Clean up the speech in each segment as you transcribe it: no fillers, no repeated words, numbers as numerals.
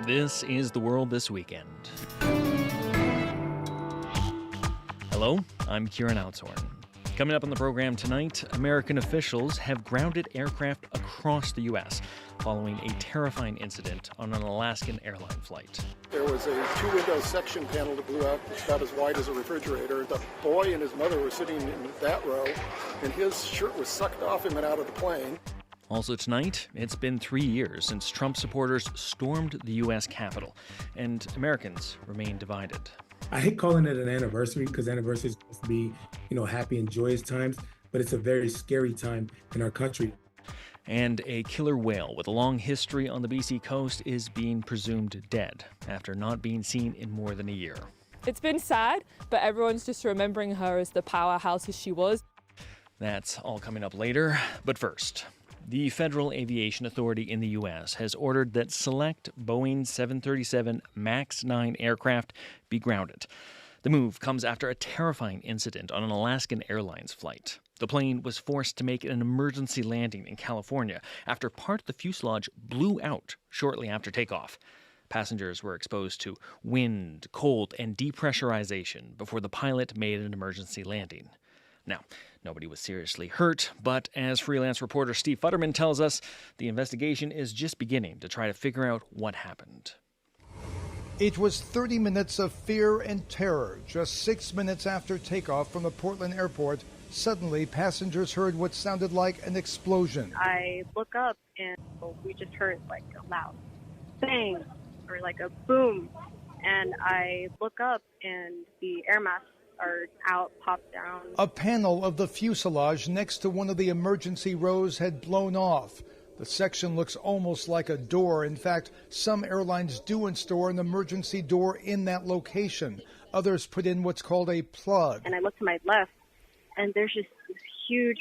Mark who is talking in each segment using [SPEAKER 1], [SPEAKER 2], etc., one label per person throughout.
[SPEAKER 1] This is The World This Weekend. Hello, I'm Kieran Outshorn. Coming up on the program tonight, American officials have grounded aircraft across the U.S. following a terrifying incident on an Alaskan airline flight.
[SPEAKER 2] There was a two-window section panel that blew out about as wide as a refrigerator. The boy and his mother were sitting in that row, and his shirt was sucked off him and out of the plane.
[SPEAKER 1] Also tonight, it's been 3 years since Trump supporters stormed the U.S. Capitol, and Americans remain divided.
[SPEAKER 3] I hate calling it an anniversary because anniversaries are supposed to be, happy and joyous times, but it's a very scary time in our country.
[SPEAKER 1] And a killer whale with a long history on the BC coast is being presumed dead after not being seen in more than a year.
[SPEAKER 4] It's been sad, but everyone's just remembering her as the powerhouse she was.
[SPEAKER 1] That's all coming up later, but first. The Federal Aviation Authority in the U.S. has ordered that select Boeing 737 MAX 9 aircraft be grounded. The move comes after a terrifying incident on an Alaska Airlines flight. The plane was forced to make an emergency landing in California after part of the fuselage blew out shortly after takeoff. Passengers were exposed to wind, cold, and depressurization before the pilot made an emergency landing. Now, nobody was seriously hurt, but as freelance reporter Steve Futterman tells us, the investigation is just beginning to try to figure out what happened.
[SPEAKER 5] It was 30 minutes of fear and terror. Just 6 minutes after takeoff from the Portland airport, suddenly passengers heard what sounded like an explosion.
[SPEAKER 6] I look up and we just heard like a loud bang or like a boom. And I look up and the air masks are out, popped down.
[SPEAKER 5] A panel of the fuselage next to one of the emergency rows had blown off. The section looks almost like a door. In fact, some airlines do install an emergency door in that location. Others put in what's called a plug.
[SPEAKER 6] And I look to my left, and there's just this huge,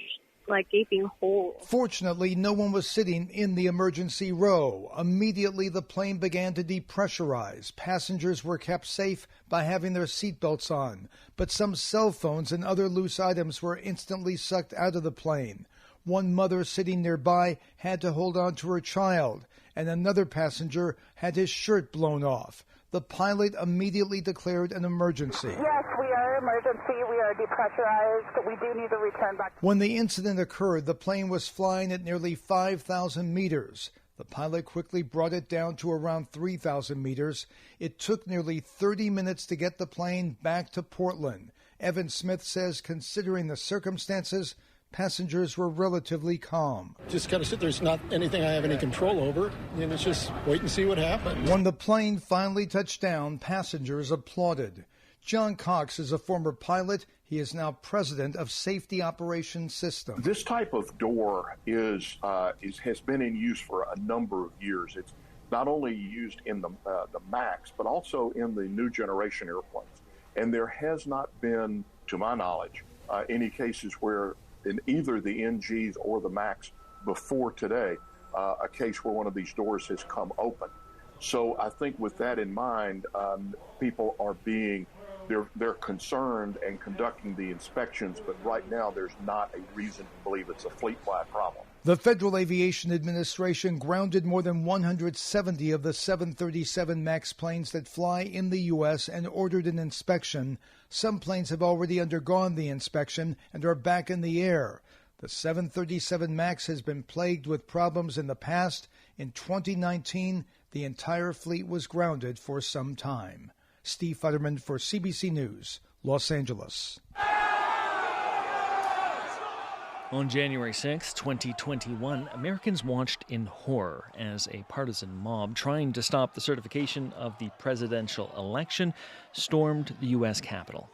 [SPEAKER 6] gaping hole.
[SPEAKER 5] Fortunately, no one was sitting in the emergency row. Immediately, the plane began to depressurize. Passengers were kept safe by having their seatbelts on, but some cell phones and other loose items were instantly sucked out of the plane. One mother sitting nearby had to hold on to her child, and another passenger had his shirt blown off. The pilot immediately declared an emergency.
[SPEAKER 7] Yes, we are emergency. We are depressurized. We do need to return back.
[SPEAKER 5] When the incident occurred, the plane was flying at nearly 5,000 meters. The pilot quickly brought it down to around 3,000 meters. It took nearly 30 minutes to get the plane back to Portland. Evan Smith says, considering the circumstances, passengers were relatively calm.
[SPEAKER 2] Just kind of sit there. It's not anything I have any control over. And it's just wait and see what happens.
[SPEAKER 5] When the plane finally touched down, passengers applauded. John Cox is a former pilot. He is now president of Safety Operations System.
[SPEAKER 8] This type of door has been in use for a number of years. It's not only used in the MAX, but also in the new generation airplanes. And there has not been, to my knowledge, any cases where in either the NGs or the MAX before today, a case where one of these doors has come open. So I think with that in mind, people are they're concerned and conducting the inspections, but right now there's not a reason to believe it's a fleet-wide problem.
[SPEAKER 5] The Federal Aviation Administration grounded more than 170 of the 737 MAX planes that fly in the U.S. and ordered an inspection. Some planes have already undergone the inspection and are back in the air. The 737 MAX has been plagued with problems in the past. In 2019, the entire fleet was grounded for some time. Steve Futterman for CBC News, Los Angeles.
[SPEAKER 1] On January 6, 2021, Americans watched in horror as a partisan mob trying to stop the certification of the presidential election stormed the U.S. Capitol.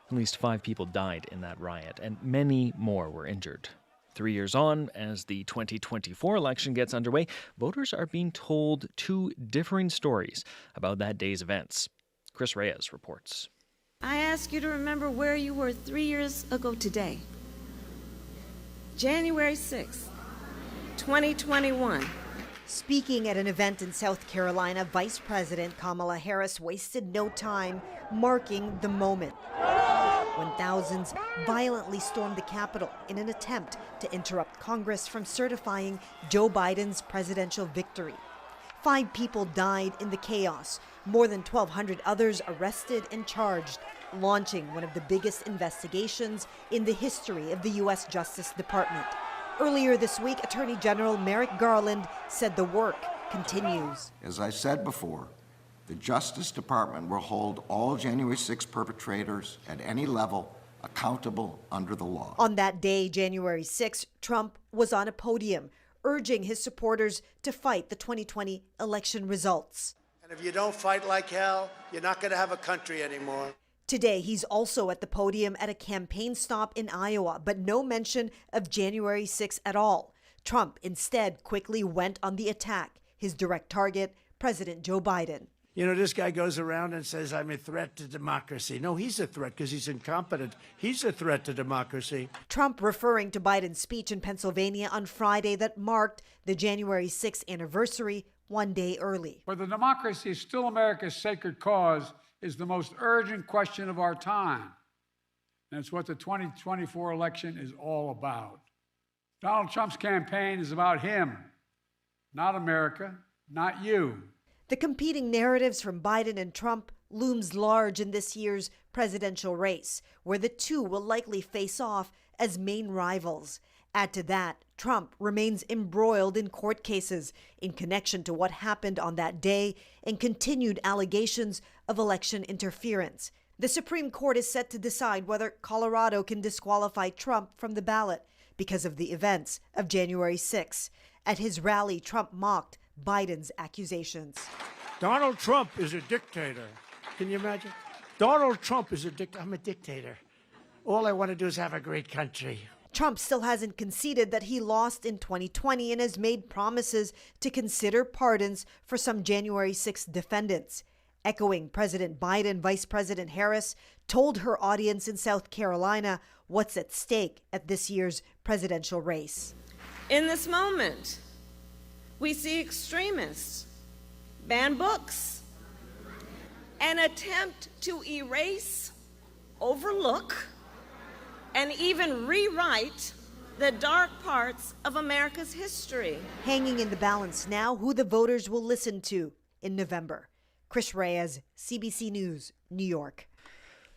[SPEAKER 1] At least 5 people died in that riot, and many more were injured. 3 years on, as the 2024 election gets underway, voters are being told 2 differing stories about that day's events. Chris Reyes reports.
[SPEAKER 9] I ask you to remember where you were 3 years ago today. January 6, 2021.
[SPEAKER 10] Speaking at an event in South Carolina, Vice President Kamala Harris wasted no time marking the moment when thousands violently stormed the Capitol in an attempt to interrupt Congress from certifying Joe Biden's presidential victory. 5 people died in the chaos, more than 1,200 others arrested and charged, launching one of the biggest investigations in the history of the U.S. Justice Department. Earlier this week, Attorney General Merrick Garland said the work continues.
[SPEAKER 11] As I said before, the Justice Department will hold all January 6 perpetrators at any level accountable under the law.
[SPEAKER 10] On that day, January 6, Trump was on a podium urging his supporters to fight the 2020 election results.
[SPEAKER 12] And if you don't fight like hell, you're not going to have a country anymore.
[SPEAKER 10] Today, he's also at the podium at a campaign stop in Iowa, but no mention of January 6 at all. Trump instead quickly went on the attack, his direct target, President Joe Biden.
[SPEAKER 12] You know, this guy goes around and says, I'm a threat to democracy. No, he's a threat because he's incompetent. He's a threat to democracy.
[SPEAKER 10] Trump referring to Biden's speech in Pennsylvania on Friday that marked the January 6th anniversary 1 day early.
[SPEAKER 13] Whether democracy is still America's sacred cause is the most urgent question of our time. And it's what the 2024 election is all about. Donald Trump's campaign is about him, not America, not you.
[SPEAKER 10] The competing narratives from Biden and Trump looms large in this year's presidential race, where the two will likely face off as main rivals. Add to that, Trump remains embroiled in court cases in connection to what happened on that day and continued allegations of election interference. The Supreme Court is set to decide whether Colorado can disqualify Trump from the ballot because of the events of January 6. At his rally, Trump mocked Biden's accusations.
[SPEAKER 12] Donald Trump is a dictator. Can you imagine? Donald Trump is a dictator. I'm a dictator. All I want to do is have a great country.
[SPEAKER 10] Trump still hasn't conceded that he lost in 2020 and has made promises to consider pardons for some January 6 defendants. Echoing President Biden, Vice President Harris told her audience in South Carolina what's at stake at this year's presidential race.
[SPEAKER 9] In this moment, we see extremists ban books and attempt to erase, overlook, and even rewrite the dark parts of America's history.
[SPEAKER 10] Hanging in the balance now who the voters will listen to in November. Chris Reyes, CBC News, New York.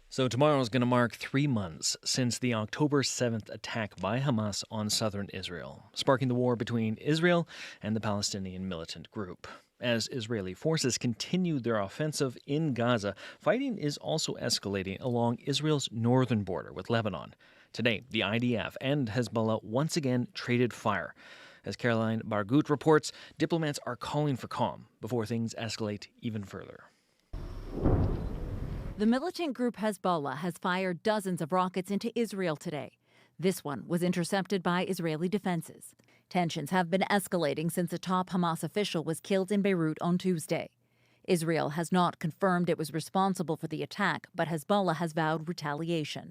[SPEAKER 1] So tomorrow is going to mark 3 months since the October 7th attack by Hamas on southern Israel, sparking the war between Israel and the Palestinian militant group. As Israeli forces continue their offensive in Gaza, fighting is also escalating along Israel's northern border with Lebanon. Today, the IDF and Hezbollah once again traded fire. As Caroline Bargut reports, diplomats are calling for calm before things escalate even further.
[SPEAKER 14] The militant group Hezbollah has fired dozens of rockets into Israel today. This one was intercepted by Israeli defenses. Tensions have been escalating since a top Hamas official was killed in Beirut on Tuesday. Israel has not confirmed it was responsible for the attack, but Hezbollah has vowed retaliation.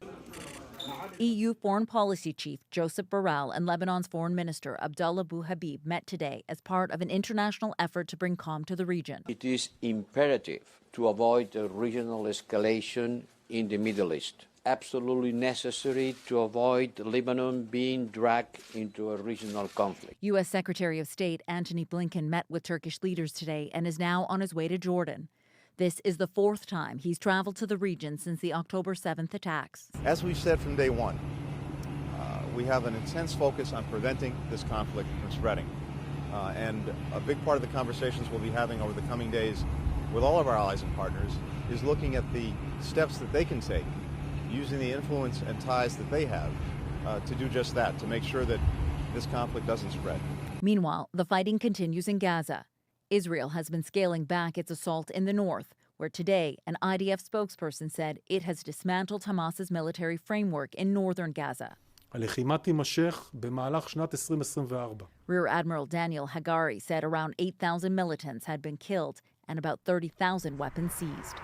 [SPEAKER 14] EU Foreign Policy Chief Joseph Borrell and Lebanon's Foreign Minister Abdullah Abu Habib met today as part of an international effort to bring calm to the region.
[SPEAKER 15] It is imperative to avoid a regional escalation in the Middle East. Absolutely necessary to avoid Lebanon being dragged into a regional conflict.
[SPEAKER 14] U.S. Secretary of State Antony Blinken met with Turkish leaders today and is now on his way to Jordan. This is the 4th time he's traveled to the region since the October 7th attacks.
[SPEAKER 16] As we've said from day one, we have an intense focus on preventing this conflict from spreading. And a big part of the conversations we'll be having over the coming days with all of our allies and partners is looking at the steps that they can take, using the influence and ties that they have to do just that, to make sure that this conflict doesn't spread.
[SPEAKER 14] Meanwhile, the fighting continues in Gaza. Israel has been scaling back its assault in the north, where today an IDF spokesperson said it has dismantled Hamas's military framework in northern Gaza. Rear Admiral Daniel Hagari said around 8,000 militants had been killed and about 30,000 weapons seized.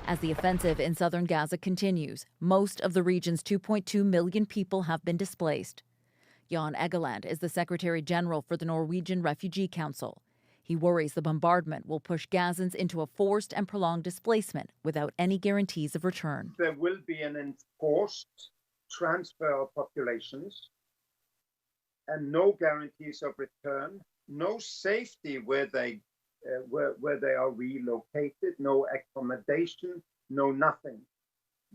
[SPEAKER 14] As the offensive in southern Gaza continues, most of the region's 2.2 million people have been displaced. Jan Egeland is the Secretary General for the Norwegian Refugee Council. He worries the bombardment will push Gazans into a forced and prolonged displacement without any guarantees of return.
[SPEAKER 17] There will be an enforced transfer of populations and no guarantees of return, no safety where they where they are relocated, no accommodation, no nothing.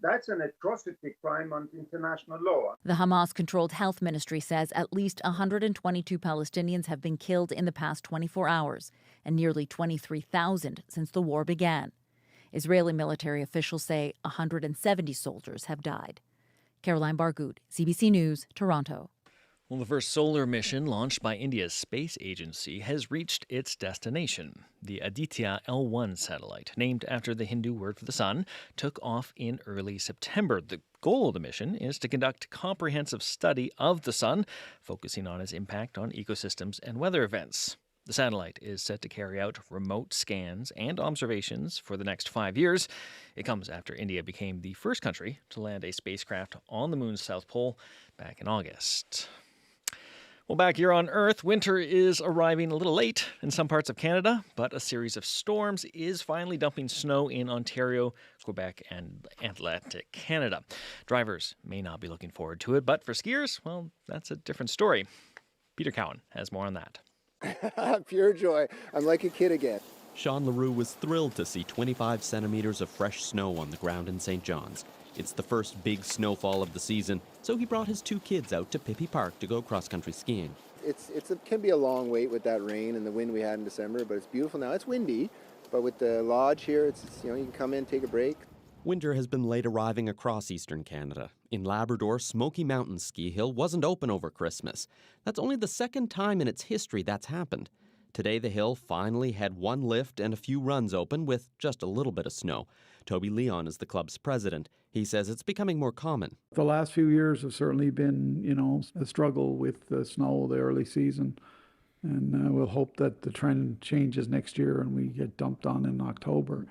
[SPEAKER 17] That's an atrocity crime under international law.
[SPEAKER 14] The Hamas-controlled health ministry says at least 122 Palestinians have been killed in the past 24 hours and nearly 23,000 since the war began. Israeli military officials say 170 soldiers have died. Caroline Bargood, CBC News, Toronto.
[SPEAKER 1] Well, the first solar mission launched by India's space agency has reached its destination. The Aditya L1 satellite, named after the Hindu word for the sun, took off in early September. The goal of the mission is to conduct comprehensive study of the sun, focusing on its impact on ecosystems and weather events. The satellite is set to carry out remote scans and observations for the next 5 years. It comes after India became the first country to land a spacecraft on the moon's south pole back in August. Well, back here on Earth, winter is arriving a little late in some parts of Canada, but a series of storms is finally dumping snow in Ontario, Quebec, and Atlantic Canada. Drivers may not be looking forward to it, but for skiers, well, that's a different story. Peter Cowan has more on that.
[SPEAKER 18] Pure joy. I'm like a kid again.
[SPEAKER 19] Sean LaRue was thrilled to see 25 centimeters of fresh snow on the ground in St. John's. It's the first big snowfall of the season, so he brought his 2 kids out to Pippi Park to go cross-country skiing.
[SPEAKER 18] It can be a long wait with that rain and the wind we had in December, but it's beautiful now. It's windy, but with the lodge here, it's you can come in, take a break.
[SPEAKER 19] Winter has been late arriving across eastern Canada. In Labrador, Smoky Mountains Ski Hill wasn't open over Christmas. That's only the second time in its history that's happened. Today, the hill finally had 1 lift and a few runs open with just a little bit of snow. Toby Leon is the club's president. He says it's becoming more common.
[SPEAKER 20] The last few years have certainly been, a struggle with the snow the early season. And we'll hope that the trend changes next year and we get dumped on in October.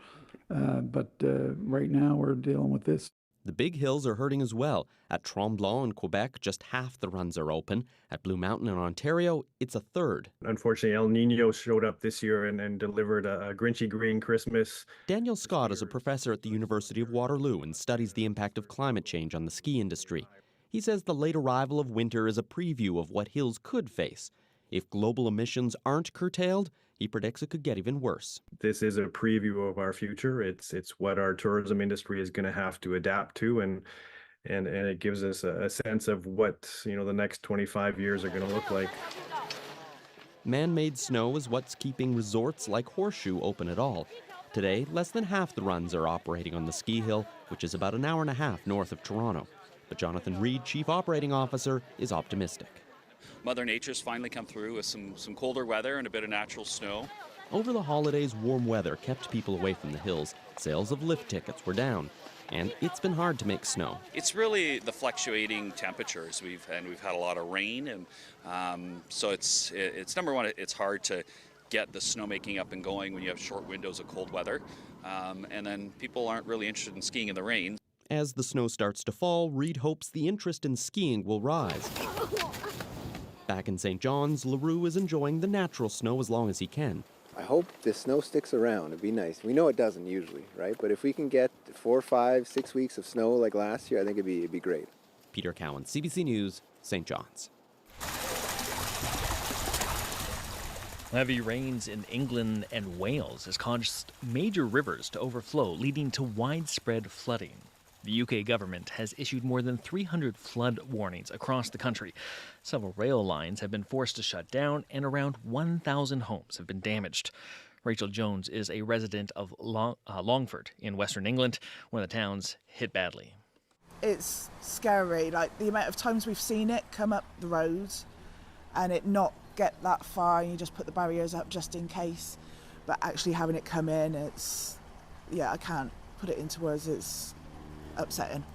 [SPEAKER 20] But right now we're dealing with this.
[SPEAKER 19] The big hills are hurting as well. At Tremblant in Quebec, just half the runs are open. At Blue Mountain in Ontario, it's a third.
[SPEAKER 21] Unfortunately, El Nino showed up this year and delivered a grinchy green Christmas.
[SPEAKER 19] Daniel Scott is a professor at the University of Waterloo and studies the impact of climate change on the ski industry. He says the late arrival of winter is a preview of what hills could face. If global emissions aren't curtailed, he predicts it could get even worse.
[SPEAKER 21] This is a preview of our future. It's what our tourism industry is going to have to adapt to, and it gives us a sense of what the next 25 years are going to look like.
[SPEAKER 19] Man-made snow is what's keeping resorts like Horseshoe open at all. Today, less than half the runs are operating on the ski hill, which is about an hour and a half north of Toronto. But Jonathan Reed, Chief Operating Officer, is optimistic.
[SPEAKER 22] Mother Nature's finally come through with some colder weather and a bit of natural snow.
[SPEAKER 19] Over the holidays, warm weather kept people away from the hills. Sales of lift tickets were down, and it's been hard to make snow.
[SPEAKER 22] It's really the fluctuating temperatures. We've had a lot of rain, and so it's number one. It's hard to get the snowmaking up and going when you have short windows of cold weather, and then people aren't really interested in skiing in the rain.
[SPEAKER 19] As the snow starts to fall, Reed hopes the interest in skiing will rise. Back in St. John's, LaRue is enjoying the natural snow as long as he can.
[SPEAKER 18] I hope the snow sticks around. It'd be nice. We know it doesn't usually, right? But if we can get 4, 5, 6 weeks of snow like last year, I think it'd be great.
[SPEAKER 19] Peter Cowan, CBC News, St. John's.
[SPEAKER 1] Heavy rains in England and Wales has caused major rivers to overflow, leading to widespread flooding. The UK government has issued more than 300 flood warnings across the country. Several rail lines have been forced to shut down, and around 1,000 homes have been damaged. Rachel Jones is a resident of Longford in Western England, one of the towns hit badly.
[SPEAKER 23] It's scary, like the amount of times we've seen it come up the road and it not get that far, and you just put the barriers up just in case. But actually having it come in, I can't put it into words, it's upsetting.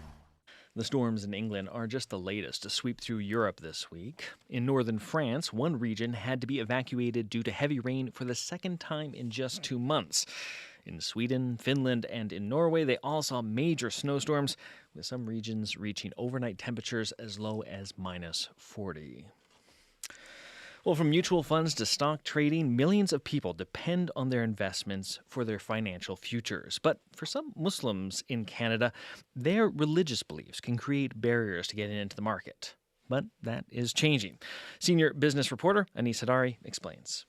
[SPEAKER 1] The storms in England are just the latest to sweep through Europe this week. In northern France, one region had to be evacuated due to heavy rain for the second time in just 2 months. In Sweden, Finland, and in Norway, they all saw major snowstorms, with some regions reaching overnight temperatures as low as -40. Well, from mutual funds to stock trading, millions of people depend on their investments for their financial futures. But for some Muslims in Canada, their religious beliefs can create barriers to getting into the market. But that is changing. Senior business reporter Anis Hadari explains.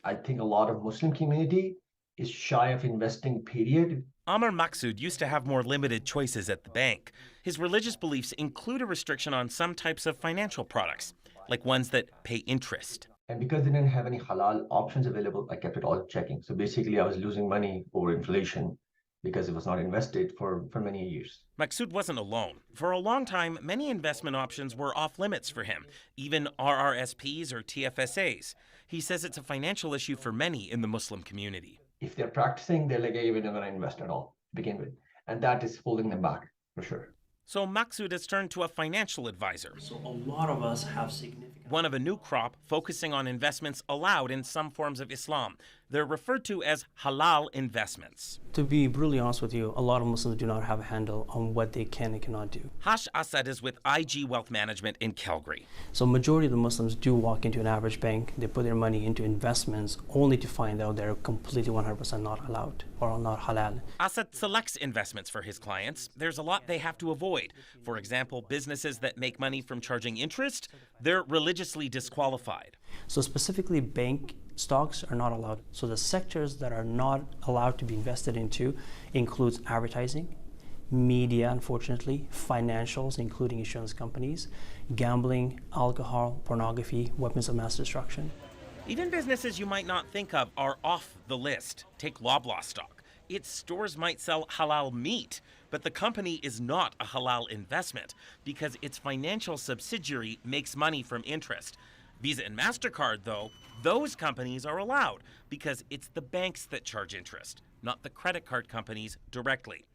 [SPEAKER 3] I think a lot of Muslim community is shy of investing, period.
[SPEAKER 4] Amr Maksud used to have more limited choices at the bank. His religious beliefs include a restriction on some types of financial products, like ones that pay interest.
[SPEAKER 3] And because they didn't have any halal options available, I kept it all checking. So basically, I was losing money over inflation because it was not invested for many years.
[SPEAKER 4] Maksud wasn't alone. For a long time, many investment options were off limits for him, even RRSPs or TFSAs. He says it's a financial issue for many in the Muslim community.
[SPEAKER 3] If they're practicing, they're like, hey, we're not going to invest at all to begin with. And that is holding them back, for sure.
[SPEAKER 4] So Maksud has turned to a financial advisor.
[SPEAKER 6] So a lot of us have significant...
[SPEAKER 4] One of a new crop focusing on investments allowed in some forms of Islam. They're referred to as halal investments.
[SPEAKER 6] To be brutally honest with you, a lot of Muslims do not have a handle on what they can and cannot do.
[SPEAKER 4] Hash Asad is with IG Wealth Management in Calgary.
[SPEAKER 6] So majority of the Muslims do walk into an average bank, they put their money into investments only to find out they're completely 100% not allowed or not halal.
[SPEAKER 4] Asad selects investments for his clients. There's a lot they have to avoid. For example, businesses that make money from charging interest, they're religiously disqualified.
[SPEAKER 6] So specifically bank stocks are not allowed. So the sectors that are not allowed to be invested into includes advertising, media, unfortunately, financials, including insurance companies, gambling, alcohol, pornography, weapons of mass destruction.
[SPEAKER 4] Even businesses you might not think of are off the list. Take Loblaw stock. Its stores might sell halal meat, but the company is not a halal investment because its financial subsidiary makes money from interest. Visa and MasterCard, though, those companies are allowed because it's the banks that charge interest, not the credit card companies directly.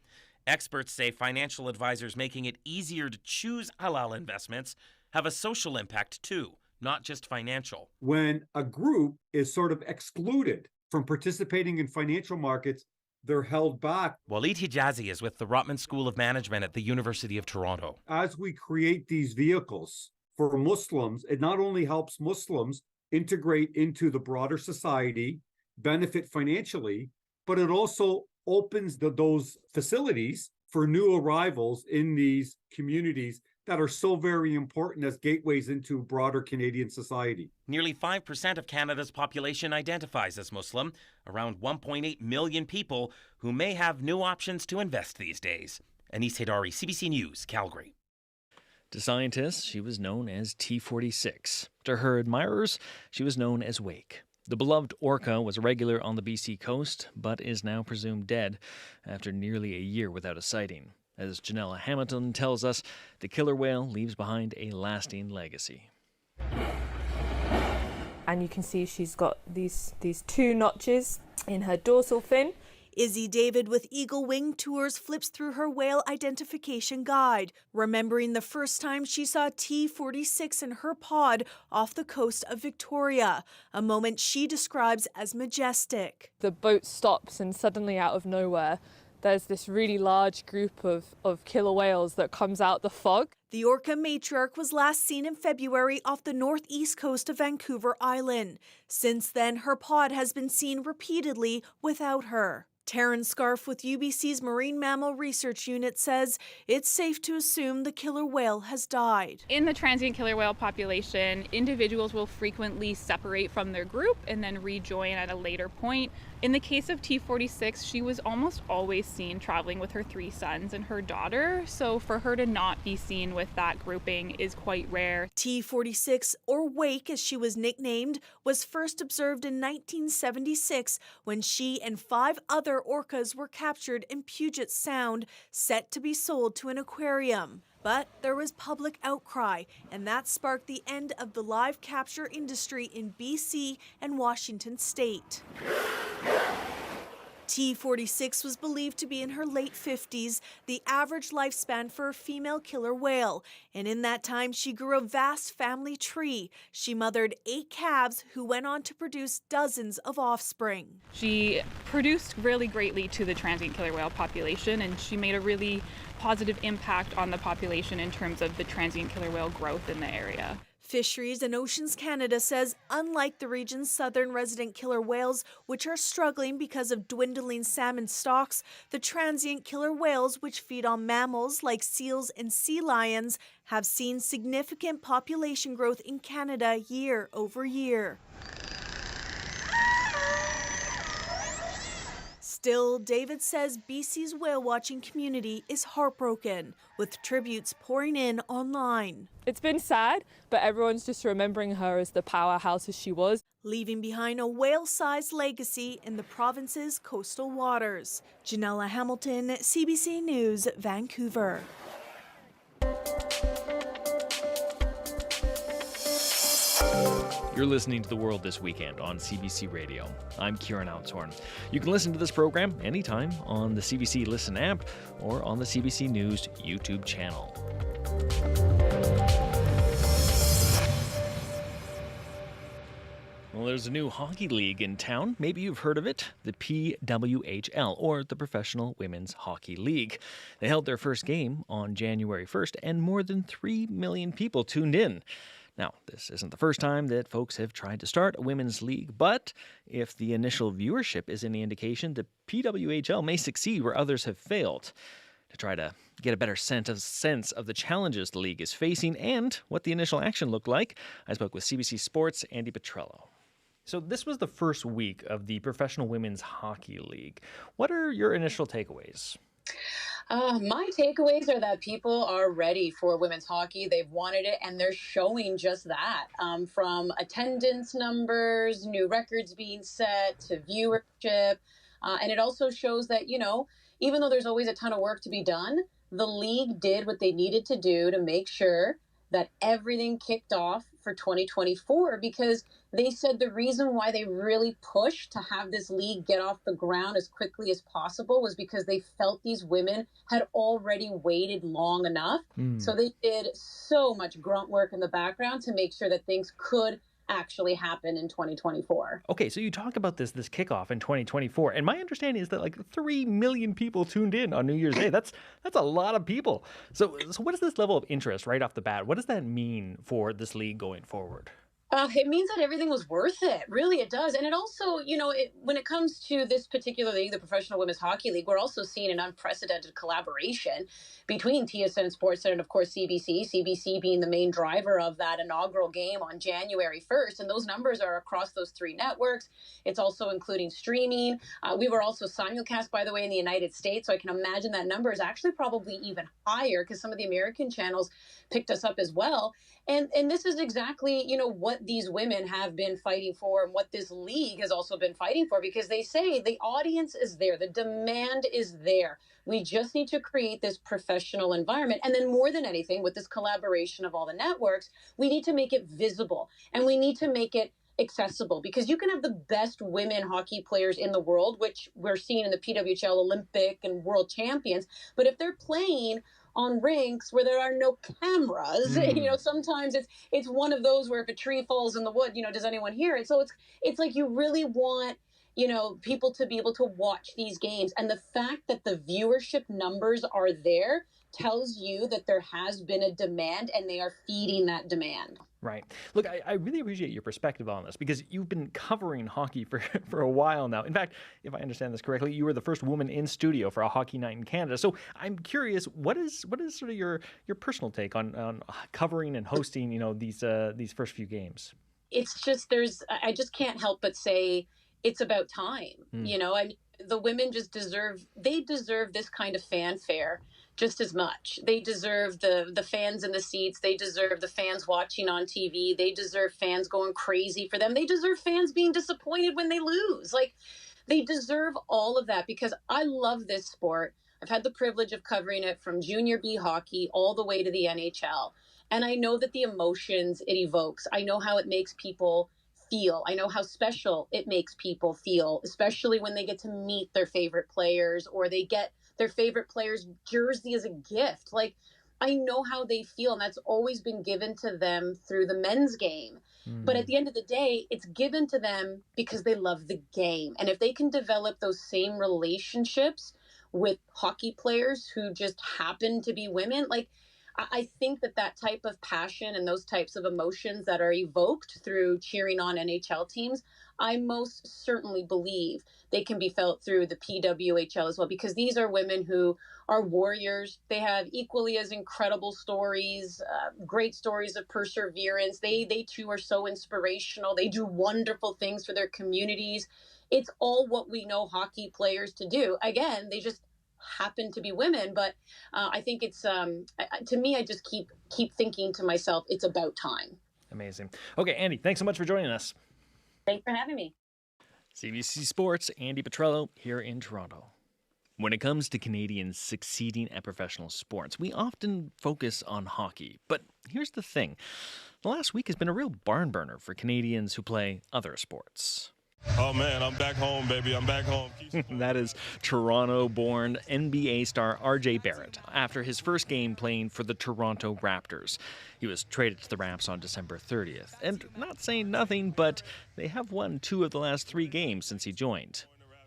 [SPEAKER 4] Experts say financial advisors making it easier to choose halal investments have a social impact too, not just financial.
[SPEAKER 24] When a group is sort of excluded from participating in financial markets, they're held back.
[SPEAKER 4] Walid Hijazi is with the Rotman School of Management at the University of Toronto.
[SPEAKER 24] As we create these vehicles for Muslims, it not only helps Muslims integrate into the broader society, benefit financially, but it also opens those facilities for new arrivals in these communities that are so very important as gateways into broader Canadian society.
[SPEAKER 4] Nearly 5% of Canada's population identifies as Muslim, around 1.8 million people who may have new options to invest these days. Anis Haidari, CBC News, Calgary.
[SPEAKER 1] To scientists, she was known as T-46. To her admirers, she was known as Wake. The beloved orca was a regular on the BC coast, but is now presumed dead after nearly a year without a sighting. As Janella Hamilton tells us, the killer whale leaves behind a lasting legacy.
[SPEAKER 25] And you can see she's got these two notches in her dorsal fin.
[SPEAKER 10] Izzy David with Eagle Wing Tours flips through her whale identification guide, remembering the first time she saw T-46 in her pod off the coast of Victoria, a moment she describes as majestic.
[SPEAKER 25] The boat stops and suddenly out of nowhere, there's this really large group of killer whales that comes out the fog.
[SPEAKER 10] The orca matriarch was last seen in February off the northeast coast of Vancouver Island. Since then, her pod has been seen repeatedly without her. Taryn Scarf with UBC's Marine Mammal Research Unit says it's safe to assume the killer whale has died.
[SPEAKER 26] In the transient killer whale population, individuals will frequently separate from their group and then rejoin at a later point. In the case of T-46, she was almost always seen traveling with her 3 sons and her daughter, so for her to not be seen with that grouping is quite rare.
[SPEAKER 10] T-46, or Wake as she was nicknamed, was first observed in 1976 when she and 5 other orcas were captured in Puget Sound, set to be sold to an aquarium. But there was public outcry, and that sparked the end of the live capture industry in BC and Washington state. T-46 was believed to be in her late 50s, the average lifespan for a female killer whale. And in that time, she grew a vast family tree. She mothered 8 calves who went on to produce dozens of offspring.
[SPEAKER 26] She produced really greatly to the transient killer whale population, and she made a really positive impact on the population in terms of the transient killer whale growth in the area.
[SPEAKER 10] Fisheries and Oceans Canada says, unlike the region's southern resident killer whales, which are struggling because of dwindling salmon stocks, the transient killer whales, which feed on mammals like seals and sea lions, have seen significant population growth in Canada year over year.
[SPEAKER 2] Still, David says BC's whale-watching community is heartbroken, with tributes pouring in online.
[SPEAKER 25] It's been sad, but everyone's just remembering her as the powerhouse as she was.
[SPEAKER 2] Leaving behind a whale-sized legacy in the province's coastal waters. Janella Hamilton, CBC News, Vancouver.
[SPEAKER 1] You're listening to The World This Weekend on CBC Radio. I'm Kieran Outshorn. You can listen to this program anytime on the CBC Listen app or on the CBC News YouTube channel. Well, there's a new hockey league in town. Maybe you've heard of it, the PWHL, or the Professional Women's Hockey League. They held their first game on January 1st, and more than 3 million people tuned in. Now, this isn't the first time that folks have tried to start a women's league, but if the initial viewership is any indication, the PWHL may succeed where others have failed. To try to get a better sense of the challenges the league is facing and what the initial action looked like, I spoke with CBC Sports' Andy Petrello. So this was the first week of the Professional Women's Hockey League. What are your initial takeaways?
[SPEAKER 5] My takeaways are that people are ready for women's hockey. They've wanted it, and they're showing just that. From attendance numbers, new records being set, to viewership. And it also shows that, even though there's always a ton of work to be done, the league did what they needed to do to make sure that everything kicked off for 2024, because they said the reason why they really pushed to have this league get off the ground as quickly as possible was because they felt these women had already waited long enough. So they did so much grunt work in the background to make sure that things could actually happen in 2024.
[SPEAKER 1] Okay, so you talk about this kickoff in 2024, and my understanding is that like 3 million people tuned in on New Year's Day. That's a lot of people. So what is this level of interest right off the bat? What does that mean for this league going forward?
[SPEAKER 5] It means that everything was worth it. Really, it does. And it also, when it comes to this particular league, the Professional Women's Hockey League, we're also seeing an unprecedented collaboration between TSN Sportsnet and, of course, CBC being the main driver of that inaugural game on January 1st. And those numbers are across those three networks. It's also including streaming. We were also simulcast, by the way, in the United States. So I can imagine that number is actually probably even higher because some of the American channels picked us up as well. And this is exactly, what these women have been fighting for and what this league has also been fighting for, because they say the audience is there, the demand is there. We just need to create this professional environment. And then more than anything, with this collaboration of all the networks, we need to make it visible and we need to make it accessible, because you can have the best women hockey players in the world, which we're seeing in the PWHL Olympic and world champions. But if they're playing on rinks where there are no cameras, sometimes it's one of those where if a tree falls in the wood, does anyone hear it? So it's like you really want, people to be able to watch these games. And the fact that the viewership numbers are there tells you that there has been a demand and they are feeding that demand.
[SPEAKER 1] Right. Look, I really appreciate your perspective on this, because you've been covering hockey for a while now. In fact, if I understand this correctly, you were the first woman in studio for a hockey night in Canada. So I'm curious, what is sort of your personal take on covering and hosting, these first few games?
[SPEAKER 5] It's just I just can't help but say it's about time. The women just deserve this kind of fanfare just as much. They deserve the fans in the seats. They deserve the fans watching on TV. They deserve fans going crazy for them. They deserve fans being disappointed when they lose. Like, they deserve all of that, because I love this sport. I've had the privilege of covering it from junior B hockey all the way to the NHL. And I know that the emotions it evokes, I know how it makes people feel. I know how special it makes people feel, especially when they get to meet their favorite players or they get their favorite player's jersey as a gift. Like, I know how they feel, and that's always been given to them through the men's game. But at the end of the day, it's given to them because they love the game. And if they can develop those same relationships with hockey players who just happen to be women, like, I think that type of passion and those types of emotions that are evoked through cheering on NHL teams, I most certainly believe they can be felt through the PWHL as well, because these are women who are warriors. They have equally as incredible stories, great stories of perseverance. They too are so inspirational. They do wonderful things for their communities. it's all what we know hockey players to do. Again, they just happen to be women, but I think it's to me, I just keep thinking to myself, it's about time.
[SPEAKER 1] Amazing. Okay, Andy, thanks so much for joining us.
[SPEAKER 5] Thanks for having me.
[SPEAKER 1] CBC Sports, Andy Petrello here in Toronto. When it comes to Canadians succeeding at professional sports, we often focus on hockey. But here's the thing. The last week has been a real barn burner for Canadians who play other sports.
[SPEAKER 7] Oh man, I'm back home, baby. I'm back home.
[SPEAKER 1] That is Toronto-born NBA star RJ Barrett after his first game playing for the Toronto Raptors. He was traded to the Raps on December 30th. And not saying nothing, but they have won 2 of the last 3 games since he joined.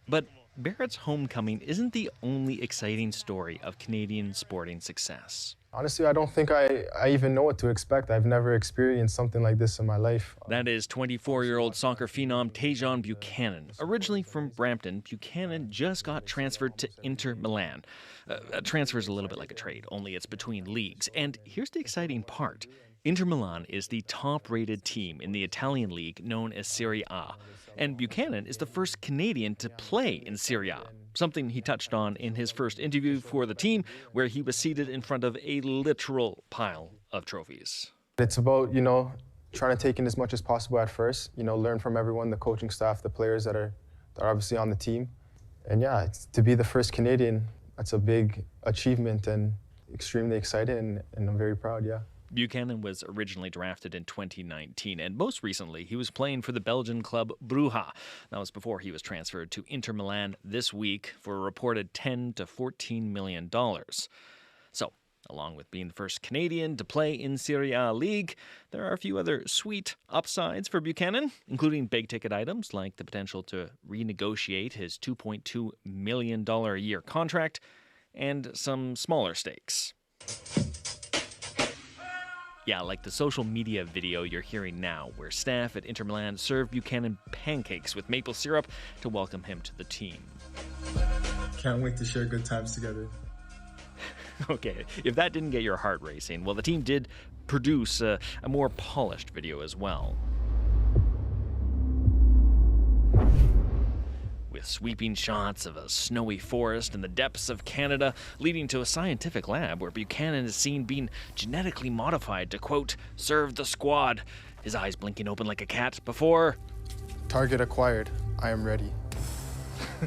[SPEAKER 1] But Barrett's homecoming isn't the only exciting story of Canadian sporting success.
[SPEAKER 8] Honestly, I don't think I even know what to expect. I've never experienced something like this in my life.
[SPEAKER 1] That is 24-year-old soccer phenom Tajon Buchanan. Originally from Brampton, Buchanan just got transferred to Inter Milan. A transfer is a little bit like a trade, only it's between leagues. And here's the exciting part. Inter Milan is the top-rated team in the Italian league known as Serie A. And Buchanan is the first Canadian to play in Serie A, something he touched on in his first interview for the team, where he was seated in front of a literal pile of trophies.
[SPEAKER 8] It's about, trying to take in as much as possible at first, learn from everyone, the coaching staff, the players that are obviously on the team. And yeah, to be the first Canadian, that's a big achievement and extremely excited, and I'm very proud, yeah.
[SPEAKER 1] Buchanan was originally drafted in 2019, and most recently he was playing for the Belgian club Brugge. That was before he was transferred to Inter Milan this week for a reported $10 to $14 million. So, along with being the first Canadian to play in Serie A League, there are a few other sweet upsides for Buchanan, including big-ticket items like the potential to renegotiate his $2.2 million a year contract, and some smaller stakes. Yeah, like the social media video you're hearing now, where staff at Inter Milan served Buchanan pancakes with maple syrup to welcome him to the team.
[SPEAKER 9] Can't wait to share good times together.
[SPEAKER 1] Okay, if that didn't get your heart racing, well, the team did produce a more polished video as well. With sweeping shots of a snowy forest in the depths of Canada, leading to a scientific lab where Buchanan is seen being genetically modified to, quote, serve the squad, his eyes blinking open like a cat before...
[SPEAKER 8] Target acquired. I am ready.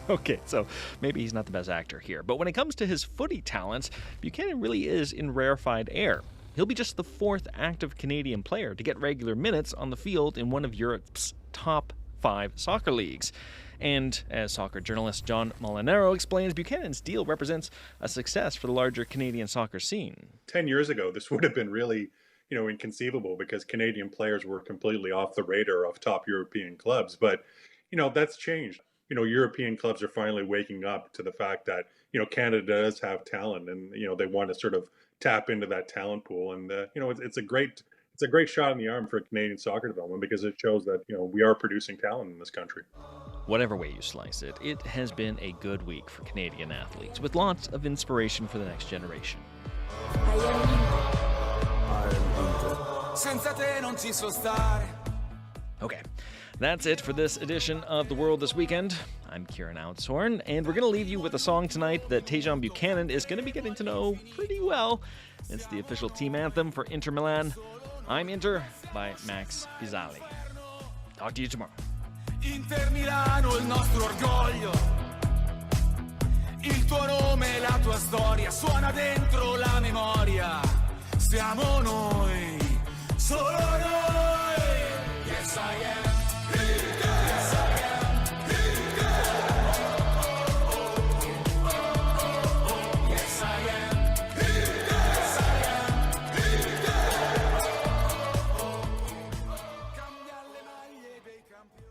[SPEAKER 1] Okay, so maybe he's not the best actor here, but when it comes to his footy talents, Buchanan really is in rarefied air. He'll be just the 4th active Canadian player to get regular minutes on the field in one of Europe's top 5 soccer leagues. And as soccer journalist John Molinaro explains, Buchanan's deal represents a success for the larger Canadian soccer scene.
[SPEAKER 21] 10 years ago, this would have been really, inconceivable because Canadian players were completely off the radar of top European clubs. But, that's changed. European clubs are finally waking up to the fact that, Canada does have talent and, they want to sort of tap into that talent pool. And, it's a great shot in the arm for Canadian soccer development because it shows that, we are producing talent in this country.
[SPEAKER 1] Whatever way you slice it, it has been a good week for Canadian athletes, with lots of inspiration for the next generation. Okay, that's it for this edition of The World This Weekend. I'm Kieran Outshorn, and we're going to leave you with a song tonight that Tajon Buchanan is going to be getting to know pretty well. It's the official team anthem for Inter Milan, I'm Inter by Max Pizzali. Talk to you tomorrow.
[SPEAKER 11] Inter Milano, il nostro orgoglio, il tuo nome, la tua storia, suona dentro la memoria, siamo noi, solo